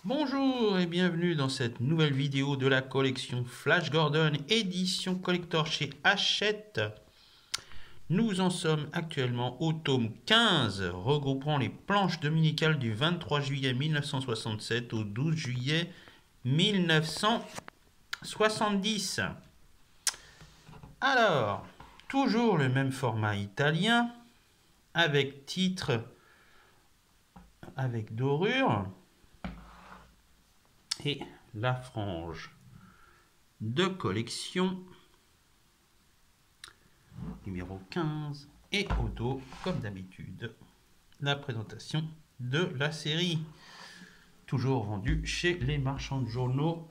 Bonjour et bienvenue dans cette nouvelle vidéo de la collection Flash Gordon édition collector chez Hachette. Nous en sommes actuellement au tome 15 regroupant les planches dominicales du 23 juillet 1967 au 12 juillet 1970. Alors, toujours le même format italien avec titre avec dorure et la frange de collection numéro 15 et au dos, comme d'habitude, la présentation de la série, toujours vendue chez les marchands de journaux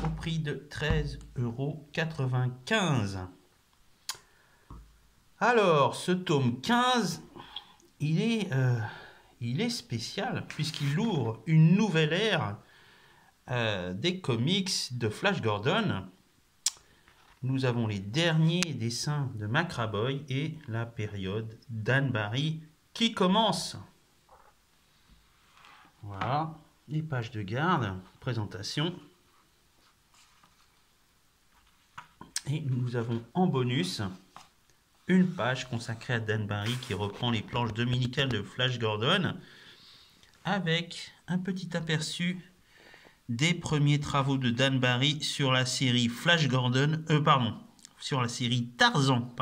au prix de 13,95 €. Alors, ce tome 15, il est spécial puisqu'il ouvre une nouvelle ère des comics de Flash Gordon. Nous avons les derniers dessins de Macraboy et la période d'Anne Barry qui commence. Voilà, les pages de garde, présentation. Et nous avons en bonus une page consacrée à Dan Barry qui reprend les planches dominicales de Flash Gordon avec un petit aperçu des premiers travaux de Dan Barry sur la série Flash Gordon, sur la série Tarzan,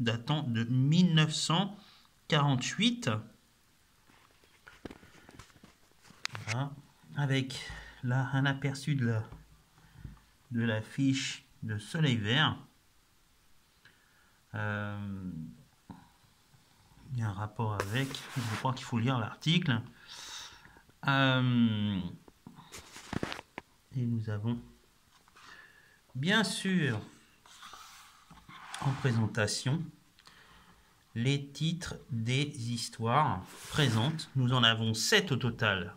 datant de 1948. Voilà. Avec là un aperçu de la fiche de Soleil Vert. Il y a un rapport avec, je crois qu'il faut lire l'article. Et nous avons bien sûr en présentation les titres des histoires présentes. Nous en avons 7 au total.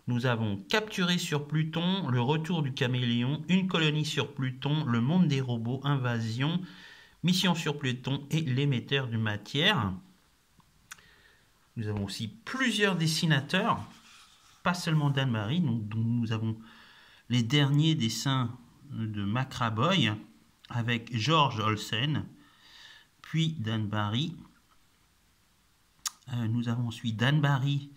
Nous avons Capturé sur Pluton, Le Retour du Caméléon, Une colonie sur Pluton, Le monde des robots, Invasion, Mission sur Pluton et L'émetteur de matière. Nous avons aussi plusieurs dessinateurs, pas seulement Dan Barry, dont nous avons les derniers dessins de Macraboy avec George Olsen, puis Dan Barry. Nous avons ensuite Dan Barry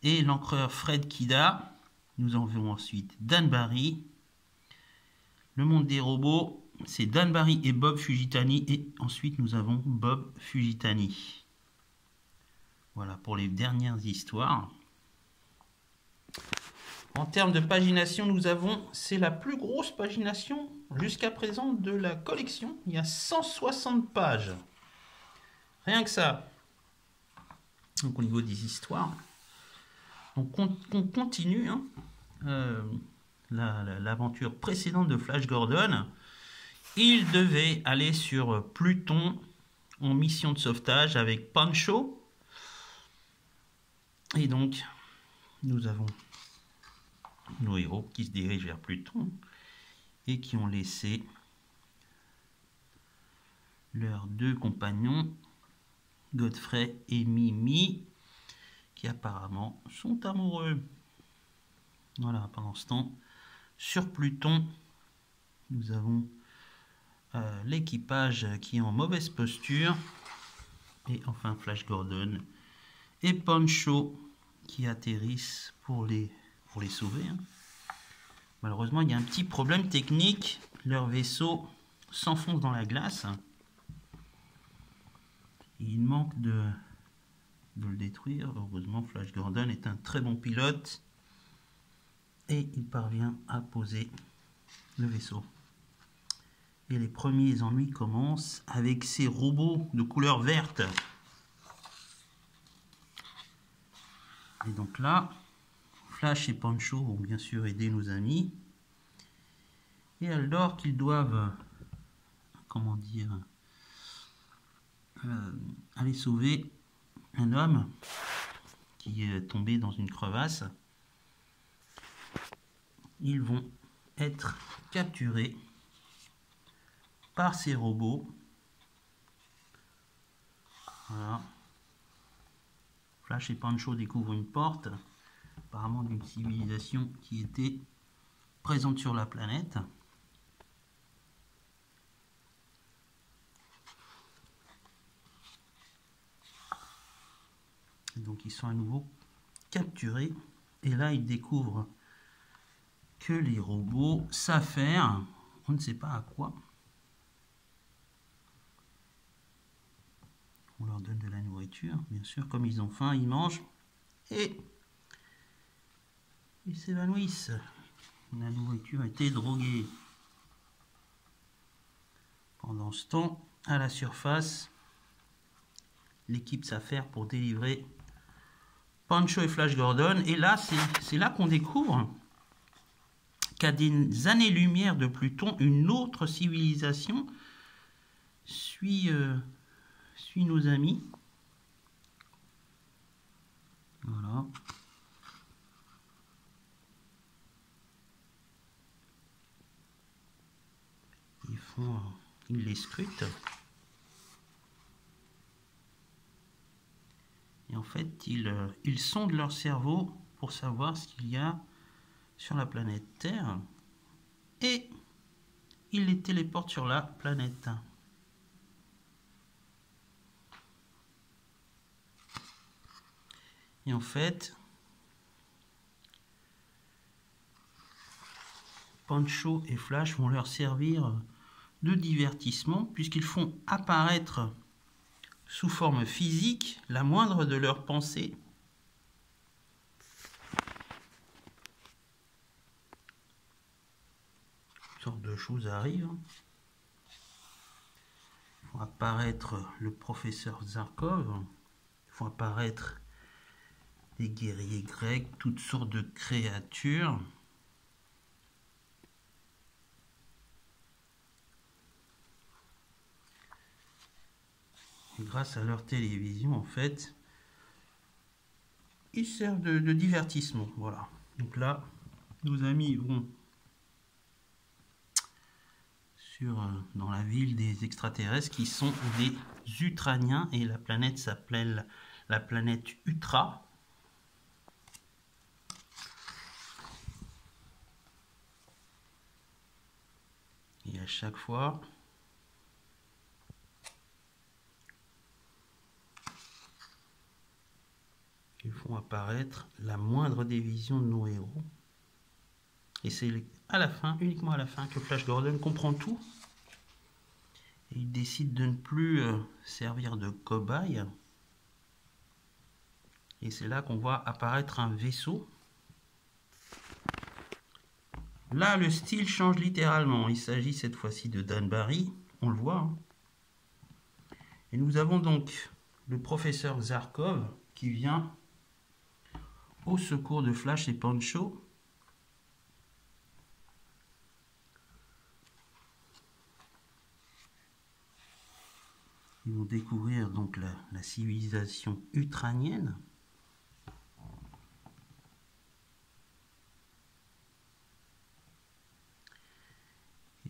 et l'encreur Fred Kida. Nous avons ensuite Dan Barry. Le monde des robots, c'est Dan Barry et Bob Fujitani. Et ensuite, nous avons Bob Fujitani. Voilà pour les dernières histoires. En termes de pagination, nous avons, c'est la plus grosse pagination jusqu'à présent de la collection. Il y a 160 pages. Rien que ça. Donc au niveau des histoires. Donc on continue l'aventure précédente de Flash Gordon. Il devait aller sur Pluton en mission de sauvetage avec Pancho. Et donc, nous avons nos héros qui se dirigent vers Pluton et qui ont laissé leurs deux compagnons, Godfrey et Mimi, qui apparemment sont amoureux. Voilà, pendant ce temps, sur Pluton, nous avons l'équipage qui est en mauvaise posture, et enfin Flash Gordon et Pancho qui atterrissent pour les sauver. Malheureusement, il y a un petit problème technique, leur vaisseau s'enfonce dans la glace. Il manque de le détruire. Heureusement, Flash Gordon est un très bon pilote et il parvient à poser le vaisseau. Et les premiers ennuis commencent avec ces robots de couleur verte. Et donc là, Flash et Pancho vont bien sûr aider nos amis. Et alors qu'ils doivent, aller sauver un homme qui est tombé dans une crevasse, ils vont être capturés par ces robots. Voilà. Flash et Pancho découvrent une porte apparemment d'une civilisation qui était présente sur la planète. Et donc ils sont à nouveau capturés. Et là, ils découvrent que les robots savent faire, on ne sait pas à quoi. On leur donne de la nourriture, bien sûr, comme ils ont faim, ils mangent et ils s'évanouissent. La nourriture était droguée. Pendant ce temps, à la surface, l'équipe s'affaire pour délivrer Pancho et Flash Gordon. Et là, c'est là qu'on découvre qu'à des années-lumière de Pluton, une autre civilisation suit nos amis. Voilà. Ils les scrutent. Et en fait, ils sondent leur cerveau pour savoir ce qu'il y a sur la planète Terre. Et ils les téléportent sur la planète. Et en fait, Pancho et Flash vont leur servir de divertissement puisqu'ils font apparaître sous forme physique la moindre de leurs pensées. Toutes sortes de choses arrivent. Ils font apparaître le professeur Zarkov. Ils font apparaître des guerriers grecs, toutes sortes de créatures. Et grâce à leur télévision, en fait, ils servent de divertissement. Voilà. Donc là, nos amis vont dans la ville des extraterrestres qui sont des Utraniens. Et la planète s'appelle la planète Utra. Et à chaque fois, ils font apparaître la moindre des visions de nos héros. Et c'est à la fin, uniquement à la fin, que Flash Gordon comprend tout. Et il décide de ne plus servir de cobaye. Et c'est là qu'on voit apparaître un vaisseau. Là, le style change littéralement. Il s'agit cette fois-ci de Dan Barry. On le voit. Hein. Et nous avons donc le professeur Zarkov qui vient au secours de Flash et Pancho. Ils vont découvrir donc la civilisation utranienne.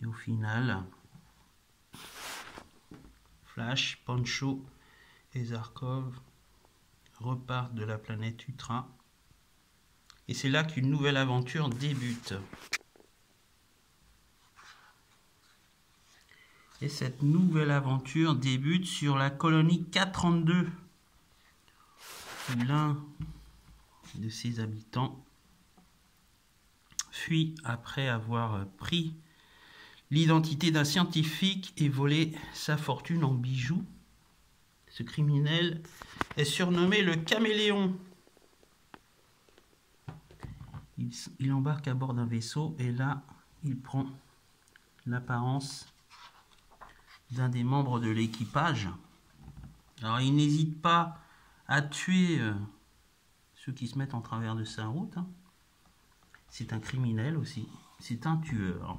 Et au final, Flash, Pancho et Zarkov repartent de la planète Utra. Et c'est là qu'une nouvelle aventure débute. Et cette nouvelle aventure débute sur la colonie K32, où l'un de ses habitants fuit après avoir pris l'identité d'un scientifique et volé sa fortune en bijoux. Ce criminel est surnommé le Caméléon. Il embarque à bord d'un vaisseau et là, il prend l'apparence d'un des membres de l'équipage. Alors, il n'hésite pas à tuer ceux qui se mettent en travers de sa route. Hein. C'est un criminel aussi. C'est un tueur.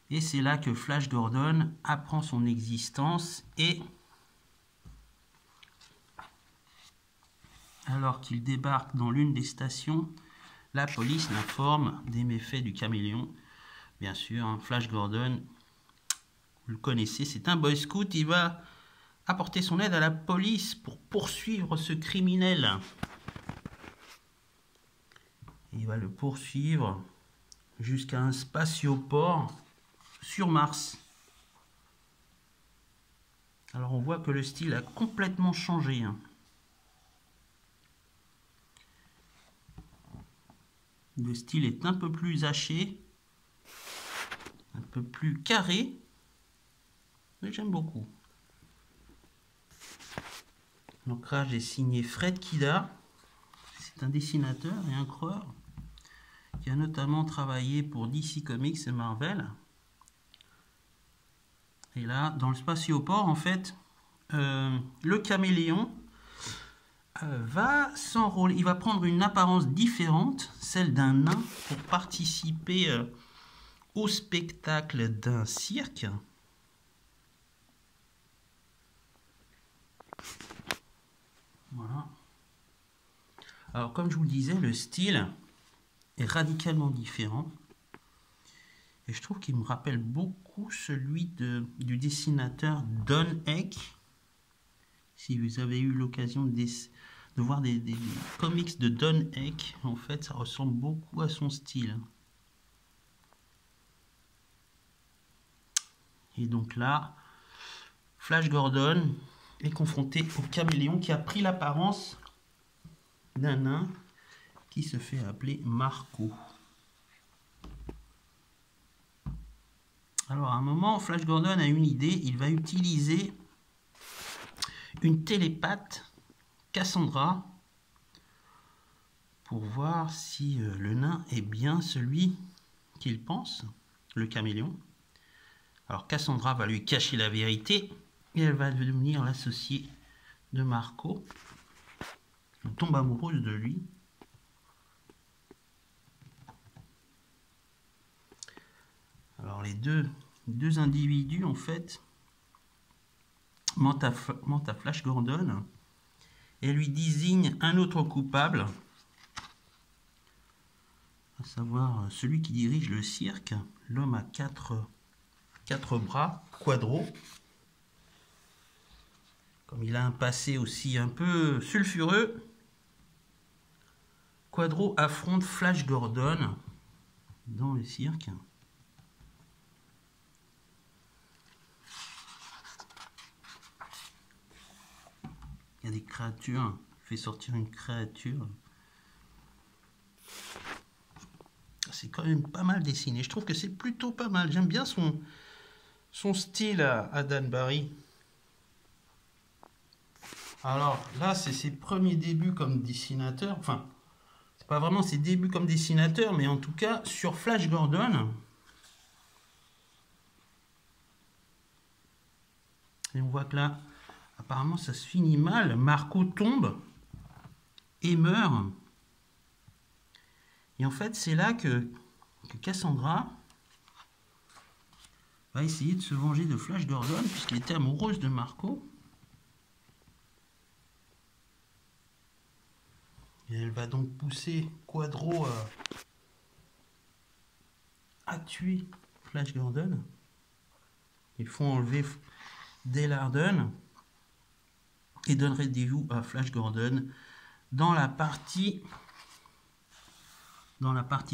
Et c'est là que Flash Gordon apprend son existence et alors qu'il débarque dans l'une des stations, la police l'informe des méfaits du caméléon. Bien sûr, hein, Flash Gordon, vous le connaissez, c'est un boy scout. Il va apporter son aide à la police pour poursuivre ce criminel. Il va le poursuivre jusqu'à un spatioport sur Mars. Alors on voit que le style a complètement changé. Le style est un peu plus haché, un peu plus carré, mais j'aime beaucoup. L'ancrage est signé Fred Kida. C'est un dessinateur et un creur qui a notamment travaillé pour DC Comics et Marvel. Et là, dans le spatioport, en fait, le caméléon va s'enrôler. Il va prendre une apparence différente, celle d'un nain, pour participer au spectacle d'un cirque. Voilà. Alors, comme je vous le disais, le style est radicalement différent. Et je trouve qu'il me rappelle beaucoup celui du dessinateur Don Heck. Si vous avez eu l'occasion de voir des comics de Don Heck, en fait, ça ressemble beaucoup à son style. Et donc là, Flash Gordon est confronté au caméléon qui a pris l'apparence d'un nain qui se fait appeler Marco. Alors à un moment, Flash Gordon a une idée, il va utiliser une télépathe, Cassandra, pour voir si le nain est bien celui qu'il pense, le caméléon. Alors Cassandra va lui cacher la vérité et elle va devenir l'associée de Marco. Elle tombe amoureuse de lui. Alors les deux individus en fait mentent à Flash Gordon et lui désignent un autre coupable, à savoir celui qui dirige le cirque, l'homme à quatre bras, Quadro. Comme il a un passé aussi un peu sulfureux, Quadro affronte Flash Gordon dans le cirque. Il y a des créatures, il fait sortir une créature. C'est quand même pas mal dessiné. Je trouve que c'est plutôt pas mal. J'aime bien son style à Dan Barry. Alors là, c'est ses premiers débuts comme dessinateur. Enfin, c'est pas vraiment ses débuts comme dessinateur, mais en tout cas, sur Flash Gordon. Et on voit que là, apparemment, ça se finit mal. Marco tombe et meurt. Et en fait, c'est là que Cassandra va essayer de se venger de Flash Gordon, puisqu'elle était amoureuse de Marco. Et elle va donc pousser Quadro à tuer Flash Gordon. Ils font enlever Dale Arden et donnent rendez-vous à Flash Gordon dans la partie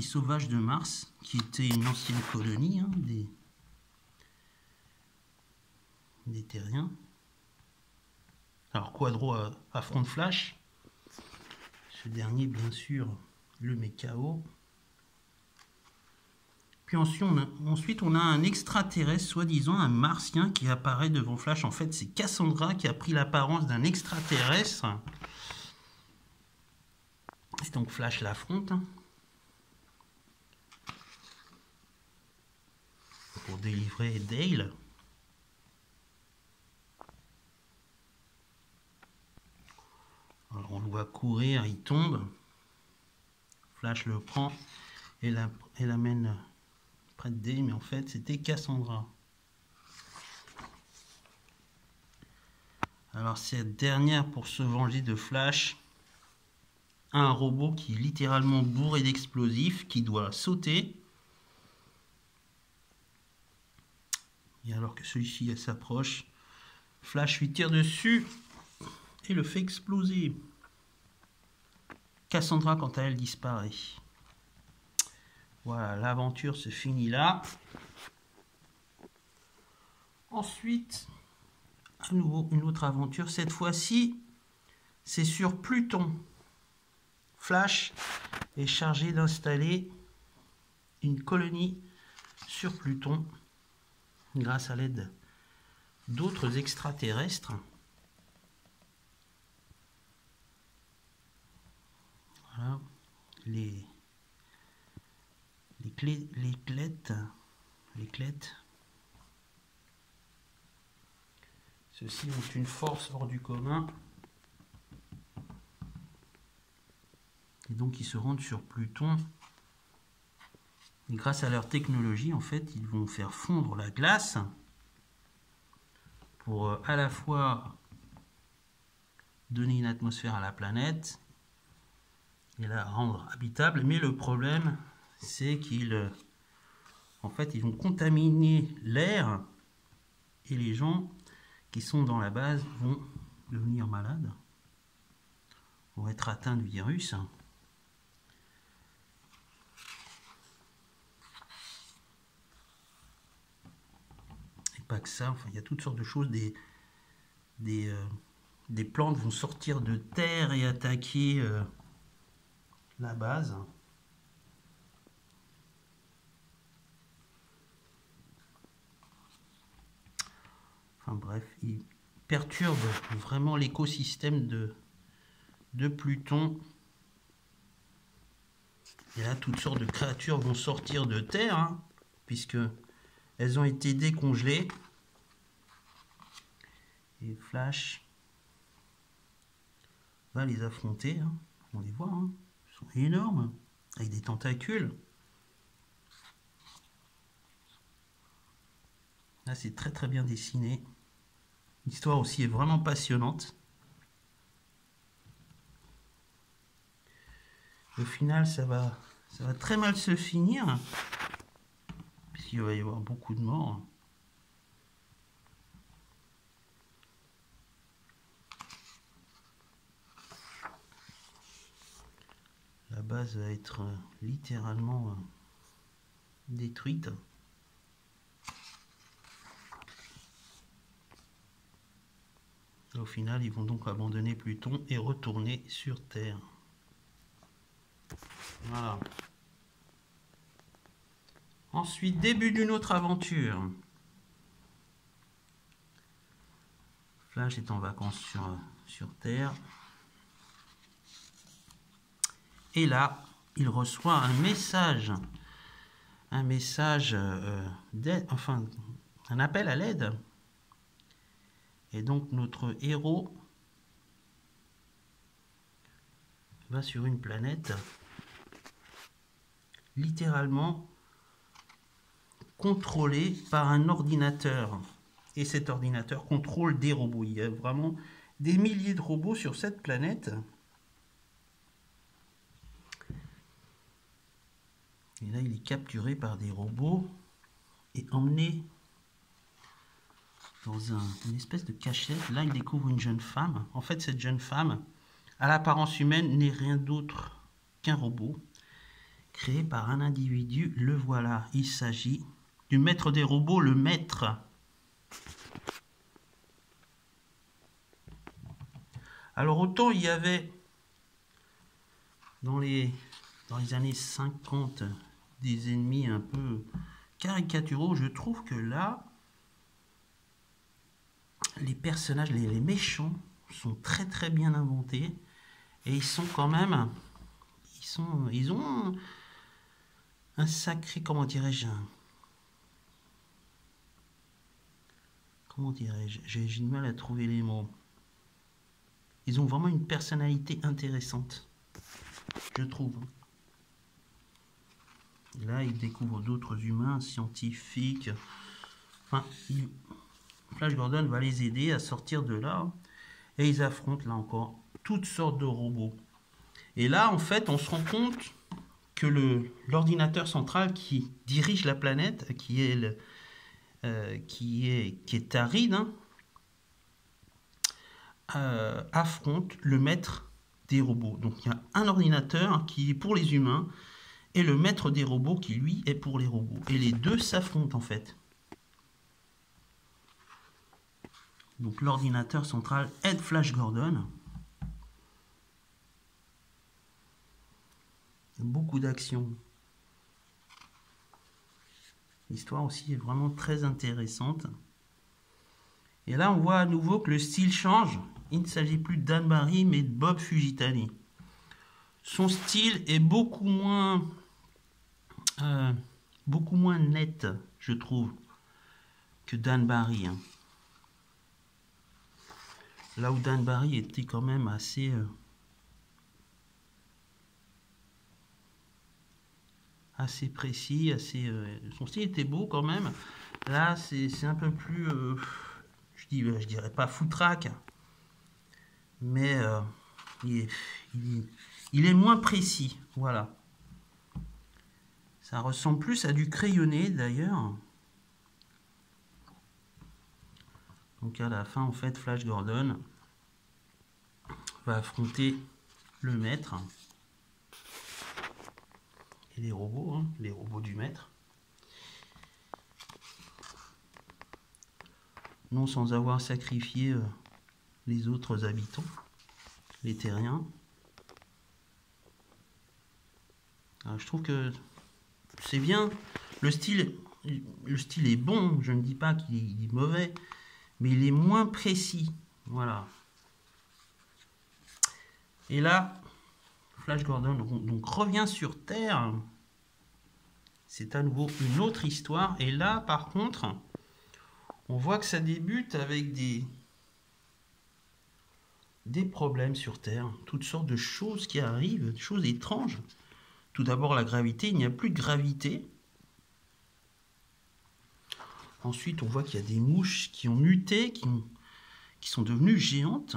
sauvage de Mars, qui était une ancienne colonie des Terriens. Alors Quadro affronte Flash. Ce dernier, bien sûr, le met KO. Puis ensuite, on a un extraterrestre, soi-disant un martien, qui apparaît devant Flash. En fait, c'est Cassandra qui a pris l'apparence d'un extraterrestre. Et donc Flash l'affronte pour délivrer Dale. Alors on le voit courir, il tombe. Flash le prend et l'amène près de Dale, mais en fait c'était Cassandra. Alors cette dernière, pour se venger de Flash, a un robot qui est littéralement bourré d'explosifs, qui doit sauter. Et alors que celui-ci s'approche, Flash lui tire dessus et le fait exploser. Cassandra, quant à elle, disparaît. Voilà, l'aventure se finit là. Ensuite, à nouveau une autre aventure. Cette fois-ci, c'est sur Pluton. Flash est chargé d'installer une colonie sur Pluton grâce à l'aide d'autres extraterrestres. Voilà, les clètes. Ceux-ci ont une force hors du commun. Et donc ils se rendent sur Pluton. Et grâce à leur technologie, en fait, ils vont faire fondre la glace pour à la fois donner une atmosphère à la planète et la rendre habitable. Mais le problème, c'est qu'ils en fait, ils vont contaminer l'air et les gens qui sont dans la base vont devenir malades, vont être atteints du virus. Et pas que ça, enfin, il y a toutes sortes de choses. Des plantes vont sortir de terre et attaquer la base. Enfin bref, ils perturbent vraiment l'écosystème de Pluton. Et là, toutes sortes de créatures vont sortir de terre, hein, puisque elles ont été décongelées. Et Flash va les affronter. Hein. On les voit, hein. Ils sont énormes, avec des tentacules. Là, c'est très très bien dessiné. L'histoire aussi est vraiment passionnante. Au final, ça va très mal se finir, puisqu'il va y avoir beaucoup de morts. La base va être littéralement détruite. Au final, ils vont donc abandonner Pluton et retourner sur Terre. Voilà. Ensuite, début d'une autre aventure. Flash est en vacances sur Terre. Et là, il reçoit un message. Un message d'aide, enfin, un appel à l'aide. Et donc, notre héros va sur une planète littéralement contrôlé par un ordinateur. Et cet ordinateur contrôle des robots. Il y a vraiment des milliers de robots sur cette planète. Et là, il est capturé par des robots et emmené dans une espèce de cachette. Là, il découvre une jeune femme. En fait, cette jeune femme, à l'apparence humaine, n'est rien d'autre qu'un robot créé par un individu. Le voilà, il s'agit du maître des robots, le maître. Alors autant il y avait dans les années 50 des ennemis un peu caricaturaux, je trouve que là les personnages, les méchants sont très très bien inventés et ils sont quand même, ils ont un sacré, comment dirais-je, j'ai du mal à trouver les mots. Ils ont vraiment une personnalité intéressante, je trouve. Et là, ils découvrent d'autres humains, scientifiques. Enfin, Flash Gordon va les aider à sortir de là. Et ils affrontent, là encore, toutes sortes de robots. Et là, en fait, on se rend compte que l'ordinateur central qui dirige la planète, qui est aride, hein, affronte le maître des robots. Donc il y a un ordinateur qui est pour les humains et le maître des robots qui, lui, est pour les robots. Et les deux s'affrontent, en fait. Donc, l'ordinateur central aide Flash Gordon. Beaucoup d'action. L'histoire aussi est vraiment très intéressante. Et là, on voit à nouveau que le style change. Il ne s'agit plus de Dan Barry, mais de Bob Fujitani. Son style est beaucoup moins net, je trouve, que Dan Barry. Hein. Là où Dan Barry était quand même assez précis, son style était beau quand même. Là, c'est un peu plus, je dirais pas foutraque, mais il est moins précis, voilà. Ça ressemble plus à du crayonné d'ailleurs. Donc à la fin, en fait, Flash Gordon va affronter le maître et les robots, hein, les robots du maître. Non sans avoir sacrifié les autres habitants, les terriens. Alors, je trouve que c'est bien. Le style est bon, je ne dis pas qu'il est mauvais, mais il est moins précis. Voilà. Et là, Flash Gordon donc revient sur Terre. C'est à nouveau une autre histoire. Et là, par contre, on voit que ça débute avec des problèmes sur Terre. Toutes sortes de choses qui arrivent, des choses étranges. Tout d'abord, la gravité. Il n'y a plus de gravité. Ensuite, on voit qu'il y a des mouches qui ont muté, qui sont devenues géantes.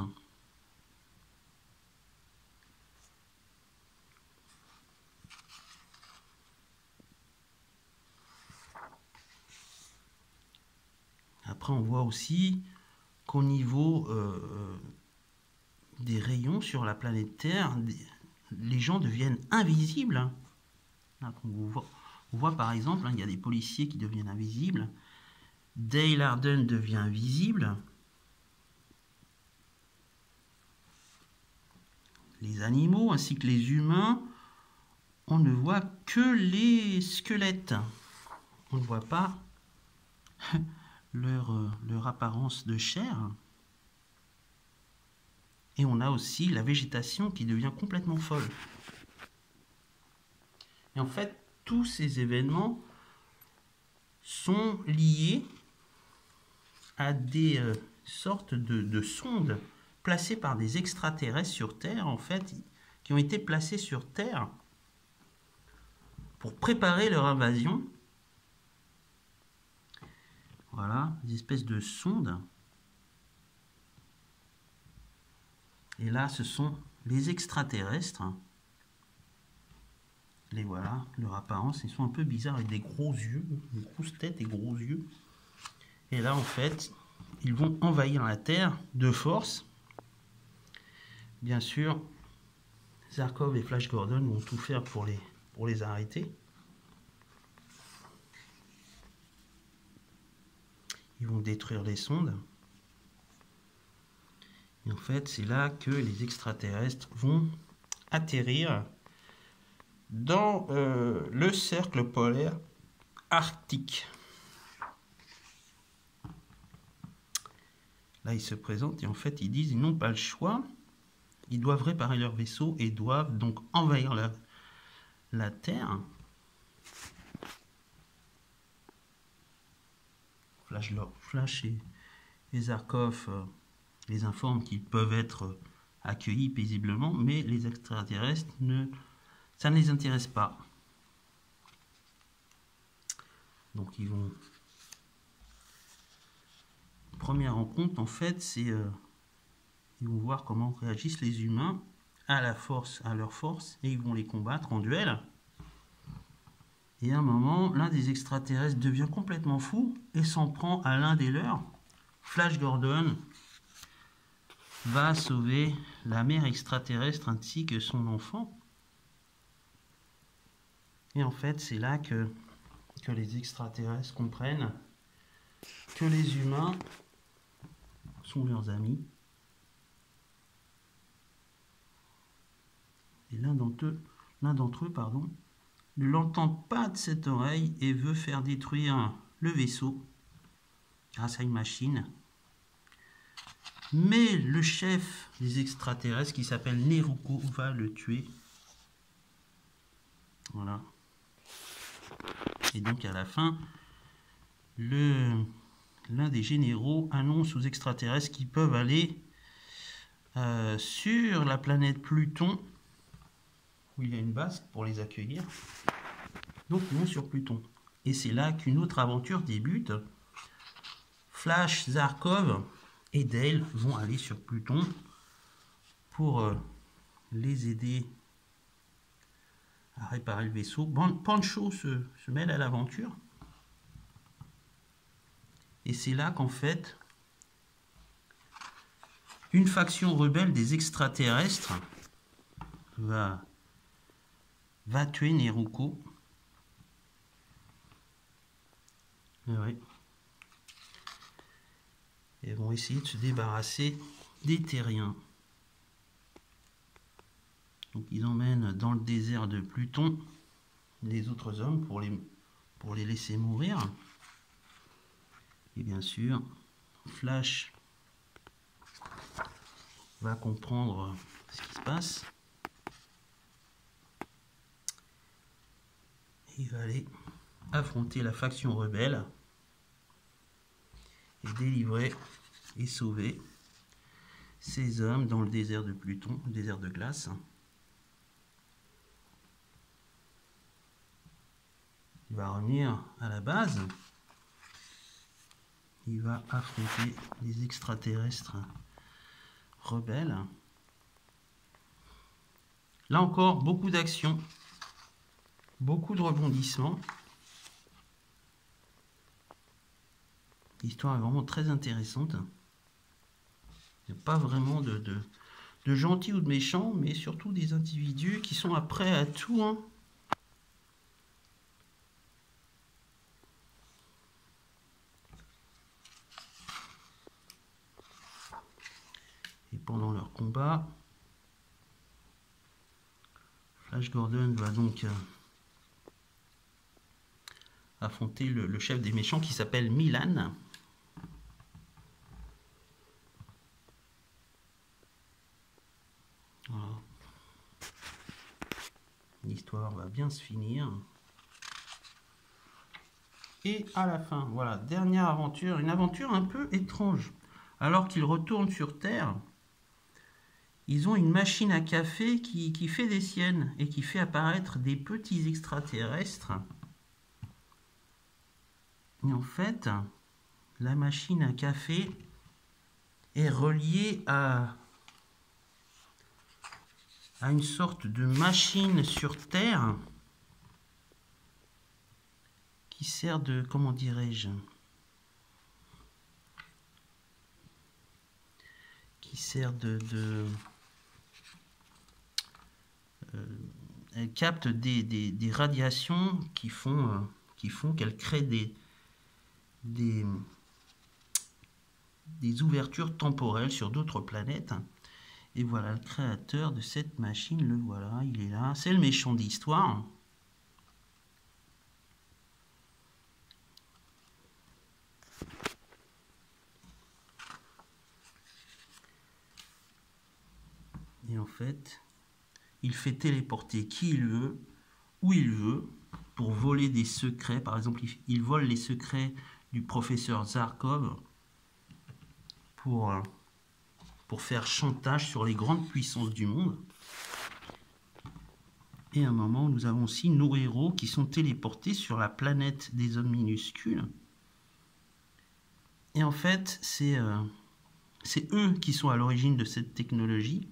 Après, on voit aussi qu'au niveau des rayons sur la planète Terre, les gens deviennent invisibles. Là, on voit par exemple, hein, il y a des policiers qui deviennent invisibles. Dale Arden devient invisible. Les animaux ainsi que les humains, on ne voit que les squelettes. On ne voit pas leur apparence de chair. Et on a aussi la végétation qui devient complètement folle. Et en fait, tous ces événements sont liés à des sortes de sondes placées par des extraterrestres sur Terre, en fait, qui ont été placées sur Terre pour préparer leur invasion. Voilà, des espèces de sondes. Et là, ce sont les extraterrestres. Les voilà, leur apparence, ils sont un peu bizarres avec des gros yeux, une grosse tête et gros yeux. Et là, en fait, ils vont envahir la Terre de force. Bien sûr, Zarkov et Flash Gordon vont tout faire pour les arrêter. Ils vont détruire les sondes. Et en fait, c'est là que les extraterrestres vont atterrir dans le cercle polaire arctique. Là, ils se présentent et en fait, ils disent qu'ils n'ont pas le choix. Ils doivent réparer leur vaisseau et doivent donc envahir la Terre. Flash et Zarkov les informent qu'ils peuvent être accueillis paisiblement, mais les extraterrestres, ça ne les intéresse pas. Donc ils vont... Première rencontre, en fait, c'est... ils vont voir comment réagissent les humains à leur force, et ils vont les combattre en duel. Et à un moment, l'un des extraterrestres devient complètement fou et s'en prend à l'un des leurs. Flash Gordon va sauver la mère extraterrestre ainsi que son enfant. Et en fait, c'est là que les extraterrestres comprennent que les humains sont leurs amis. Et l'un d'entre eux, ne l'entend pas de cette oreille et veut faire détruire le vaisseau grâce à une machine. Mais le chef des extraterrestres, qui s'appelle Neruko, va le tuer. Voilà. Et donc à la fin, l'un des généraux annonce aux extraterrestres qu'ils peuvent aller sur la planète Pluton, où il y a une base pour les accueillir. Donc ils vont sur Pluton. Et c'est là qu'une autre aventure débute. Flash, Zarkov et Dale vont aller sur Pluton pour les aider à réparer le vaisseau. Pancho se mêle à l'aventure. Et c'est là qu'en fait, une faction rebelle des extraterrestres va tuer Neruko. Ouais. Et vont essayer de se débarrasser des terriens. Donc ils emmènent dans le désert de Pluton les autres hommes pour les laisser mourir. Et bien sûr, Flash va comprendre ce qui se passe. Et il va aller affronter la faction rebelle et délivrer et sauver ces hommes dans le désert de Pluton, le désert de glace. Il va revenir à la base. Il va affronter les extraterrestres rebelles. Là encore, beaucoup d'action, beaucoup de rebondissements. L'histoire est vraiment très intéressante. Il n'y a pas vraiment de gentils ou de méchants, mais surtout des individus qui sont prêts à tout. Hein. Et pendant leur combat, Flash Gordon va donc affronter le chef des méchants qui s'appelle Milan. Voilà. L'histoire va bien se finir. Et à la fin, voilà, dernière aventure, une aventure un peu étrange. Alors qu'ils retournent sur Terre, ils ont une machine à café qui fait des siennes et qui fait apparaître des petits extraterrestres. Et en fait, la machine à café est reliée à une sorte de machine sur Terre qui sert de, comment dirais-je, elle capte des radiations qui font qu'elle crée des ouvertures temporelles sur d'autres planètes. Et voilà, le créateur de cette machine, le voilà, il est là. C'est le méchant d'histoire. Et en fait, il fait téléporter qui il veut, où il veut, pour voler des secrets. Par exemple, il vole les secrets du professeur Zarkov pour faire chantage sur les grandes puissances du monde. Et à un moment, nous avons aussi nos héros qui sont téléportés sur la planète des hommes minuscules. Et en fait, c'est eux qui sont à l'origine de cette technologie.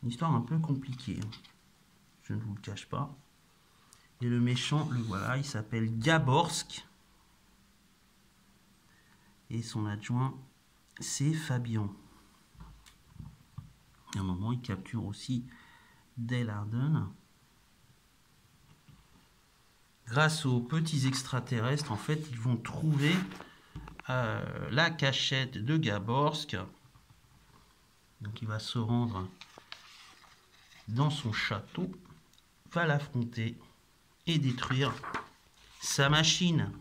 Une histoire un peu compliquée, hein. Je ne vous le cache pas. Et le méchant, le voilà, il s'appelle Gaborsk. Et son adjoint, c'est Fabian. À un moment moment. Il capture aussi Dale Arden. Grâce aux petits extraterrestres, en fait, ils vont trouver la cachette de Gaborsk. Donc il va se rendre dans son château, va l'affronter et détruire sa machine.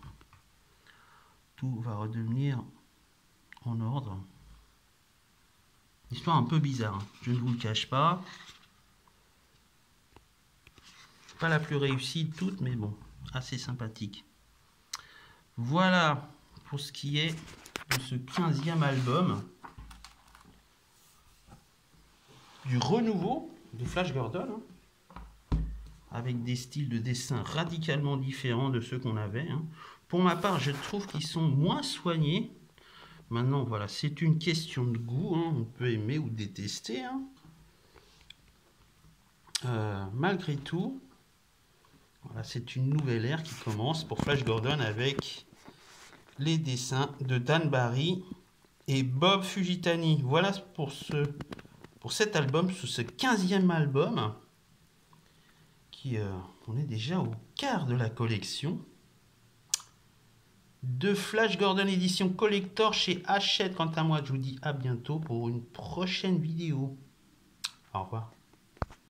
Tout va redevenir en ordre. Histoire un peu bizarre, hein. Je ne vous le cache pas. Pas la plus réussie de toutes, mais bon, assez sympathique. Voilà pour ce qui est de ce 15e album du renouveau de Flash Gordon, hein, avec des styles de dessin radicalement différents de ceux qu'on avait, hein. Pour ma part, je trouve qu'ils sont moins soignés. Maintenant, voilà, c'est une question de goût, hein. On peut aimer ou détester, hein. Malgré tout, voilà, c'est une nouvelle ère qui commence pour Flash Gordon avec les dessins de Dan Barry et Bob Fujitani. Voilà pour cet album, ce 15e album, qui on est déjà au quart de la collection de Flash Gordon édition collector chez Hachette. Quant à moi, je vous dis à bientôt pour une prochaine vidéo. Au revoir.